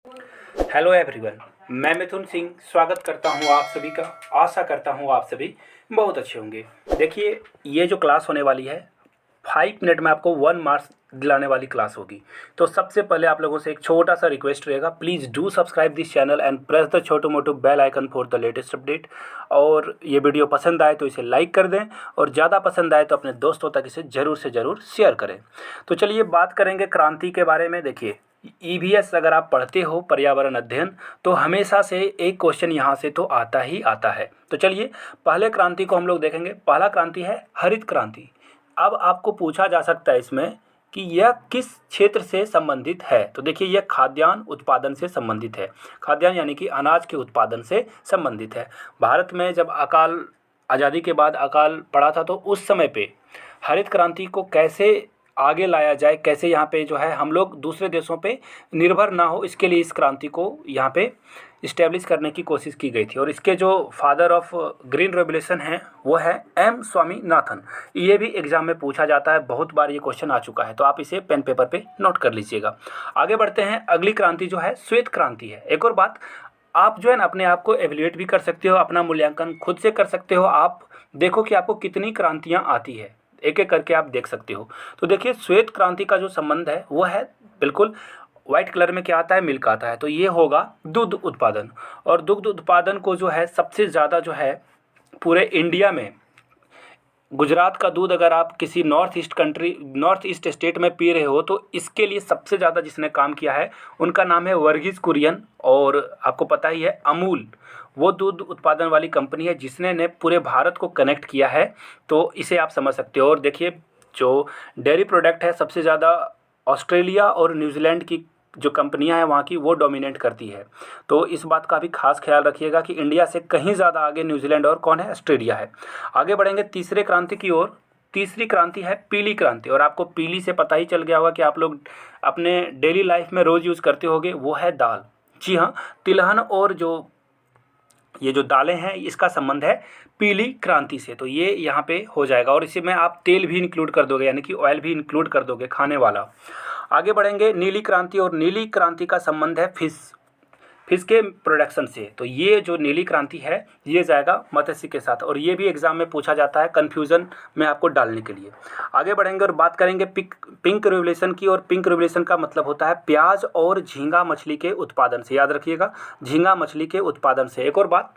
Hello everyone, मैं मिथुन सिंह स्वागत करता हूं आप सभी का। आशा करता हूं आप सभी बहुत अच्छे होंगे। देखिए, ये जो क्लास होने वाली है 5 मिनट में आपको 1 मार्क्स दिलाने वाली क्लास होगी। तो सबसे पहले आप लोगों से एक छोटा सा रिक्वेस्ट रहेगा, please do subscribe this channel and press the छोटू मोटू bell icon for the latest update. और ये वीडियो पसंद आए तो इसे लाइक कर दें, और ज़्यादा पसंद आए तो अपने दोस्तों तक इसे ज़रूर से ज़रूर शेयर करें। तो चलिए बात करेंगे क्रांति के बारे में। देखिए, ईवीएस अगर आप पढ़ते हो पर्यावरण अध्ययन, तो हमेशा से एक क्वेश्चन यहाँ से तो आता ही आता है। तो चलिए पहले क्रांति को हम लोग देखेंगे। पहला क्रांति है हरित क्रांति। अब आपको पूछा जा सकता है इसमें कि यह किस क्षेत्र से संबंधित है। तो देखिए, यह खाद्यान्न उत्पादन से संबंधित है। खाद्यान्न यानी कि अनाज के उत्पादन से संबंधित है। भारत में जब अकाल आज़ादी के बाद अकाल पड़ा था, तो उस समय पे हरित क्रांति को कैसे आगे लाया जाए, कैसे यहाँ पे जो है हम लोग दूसरे देशों पे निर्भर ना हो, इसके लिए इस क्रांति को यहाँ पे इस्टेब्लिश करने की कोशिश की गई थी। और इसके जो फादर ऑफ ग्रीन रेवोल्यूशन हैं वो है एम स्वामीनाथन। ये भी एग्जाम में पूछा जाता है, बहुत बार ये क्वेश्चन आ चुका है, तो आप इसे पेन पेपर पे नोट कर लीजिएगा। आगे बढ़ते हैं। अगली क्रांति जो है श्वेत क्रांति है। एक और बात, आप जो है ना अपने आप को एवेल्यूएट भी कर सकते हो, अपना मूल्यांकन खुद से कर सकते हो। आप देखो कि आपको कितनी क्रांतियाँ आती है, एक एक करके आप देख सकते हो। तो देखिए, श्वेत क्रांति का जो संबंध है वो है बिल्कुल वाइट कलर में क्या आता है, मिल्क आता है। तो ये होगा दुग्ध उत्पादन। और दुग्ध उत्पादन को जो है सबसे ज़्यादा जो है पूरे इंडिया में, गुजरात का दूध अगर आप किसी नॉर्थ ईस्ट स्टेट में पी रहे हो, तो इसके लिए सबसे ज़्यादा जिसने काम किया है उनका नाम है वर्गीज कुरियन। और आपको पता ही है अमूल वो दूध उत्पादन वाली कंपनी है जिसने ने पूरे भारत को कनेक्ट किया है। तो इसे आप समझ सकते हो। और देखिए, जो डेयरी प्रोडक्ट है सबसे ज़्यादा ऑस्ट्रेलिया और न्यूजीलैंड की जो कंपनियां हैं वहाँ की वो डोमिनेट करती है। तो इस बात का भी खास ख्याल रखिएगा कि इंडिया से कहीं ज़्यादा आगे न्यूजीलैंड और कौन है, ऑस्ट्रेलिया है। आगे बढ़ेंगे तीसरे क्रांति की ओर। तीसरी क्रांति है पीली क्रांति। और आपको पीली से पता ही चल गया होगा कि आप लोग अपने डेली लाइफ में रोज़ यूज़ करते होगे, वो है दाल। जी हाँ, तिलहन और ये जो दालें हैं इसका संबंध है पीली क्रांति से। तो ये यहाँ पे हो जाएगा। और इसी में आप तेल भी इंक्लूड कर दोगे, यानी कि ऑयल भी इंक्लूड कर दोगे, खाने वाला। आगे बढ़ेंगे नीली क्रांति। और नीली क्रांति का संबंध है फिश के प्रोडक्शन से। तो ये जो नीली क्रांति है ये जाएगा मत्स्य के साथ। और ये भी एग्जाम में पूछा जाता है कन्फ्यूज़न में आपको डालने के लिए। आगे बढ़ेंगे और बात करेंगे पिंक रेवोल्यूशन की। और पिंक रेवोल्यूशन का मतलब होता है प्याज और झींगा मछली के उत्पादन से। याद रखिएगा, झींगा मछली के उत्पादन से। एक और बात,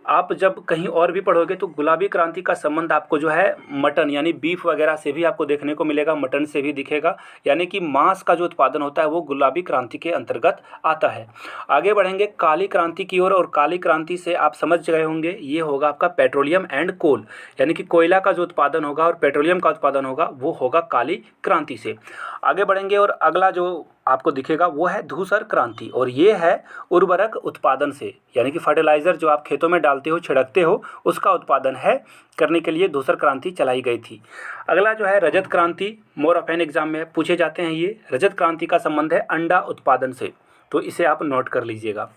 आप जब कहीं और भी पढ़ोगे तो गुलाबी क्रांति का संबंध आपको जो है मटन यानी बीफ वगैरह से भी आपको देखने को मिलेगा, मटन से भी दिखेगा। यानी कि मांस का जो उत्पादन होता है वो गुलाबी क्रांति के अंतर्गत आता है। आगे बढ़ेंगे काली क्रांति की ओर। और काली क्रांति से आप समझ गए होंगे, ये होगा आपका पेट्रोलियम एंड कोल, यानी कि कोयला का जो उत्पादन होगा और पेट्रोलियम का उत्पादन होगा वो होगा काली क्रांति से। आगे बढ़ेंगे और अगला जो आपको दिखेगा वो है धूसर क्रांति। और ये है उर्वरक उत्पादन से, यानी कि फर्टिलाइज़र जो आप खेतों में डालते हो, छिड़कते हो, उसका उत्पादन है करने के लिए धूसर क्रांति चलाई गई थी। अगला जो है रजत क्रांति, मोर ऑफ एन एग्जाम में पूछे जाते हैं ये। रजत क्रांति का संबंध है अंडा उत्पादन से। तो इसे आप नोट कर लीजिएगा।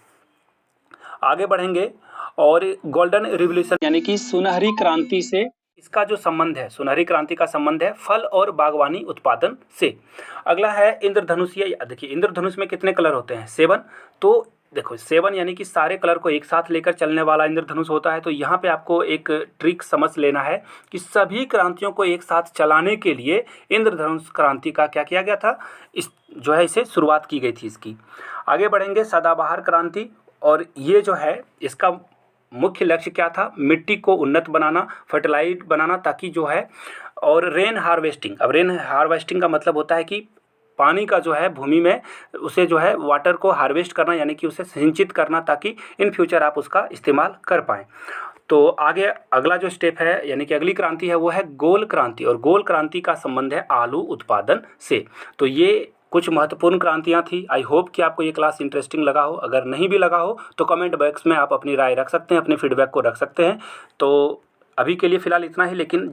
आगे बढ़ेंगे और गोल्डन रिवोल्यूशन यानी कि सुनहरी क्रांति से इसका जो संबंध है, सुनहरी क्रांति का संबंध है फल और बागवानी उत्पादन से। अगला है इंद्रधनुष। या देखिए, इंद्रधनुष में कितने कलर होते हैं? 7। तो देखो 7 यानी कि सारे कलर को एक साथ लेकर चलने वाला इंद्रधनुष होता है। तो यहाँ पे आपको एक ट्रिक समझ लेना है कि सभी क्रांतियों को एक साथ चलाने के लिए इंद्रधनुष क्रांति का क्या किया गया था, इस जो है इसे शुरुआत की गई थी इसकी। आगे बढ़ेंगे सदाबहार क्रांति। और ये जो है इसका मुख्य लक्ष्य क्या था? मिट्टी को उन्नत बनाना, फर्टिलाइज बनाना, ताकि जो है और रेन हार्वेस्टिंग। अब रेन हार्वेस्टिंग का मतलब होता है कि पानी का जो है भूमि में उसे जो है वाटर को हार्वेस्ट करना, यानी कि उसे सिंचित करना, ताकि इन फ्यूचर आप उसका इस्तेमाल कर पाएँ। तो आगे अगला जो स्टेप है यानी कि अगली क्रांति है वो है गोल क्रांति। और गोल क्रांति का संबंध है आलू उत्पादन से। तो ये कुछ महत्वपूर्ण क्रांतियाँ थी। आई होप कि आपको ये क्लास इंटरेस्टिंग लगा हो। अगर नहीं भी लगा हो तो कमेंट बॉक्स में आप अपनी राय रख सकते हैं, अपने फीडबैक को रख सकते हैं। तो अभी के लिए फ़िलहाल इतना ही, लेकिन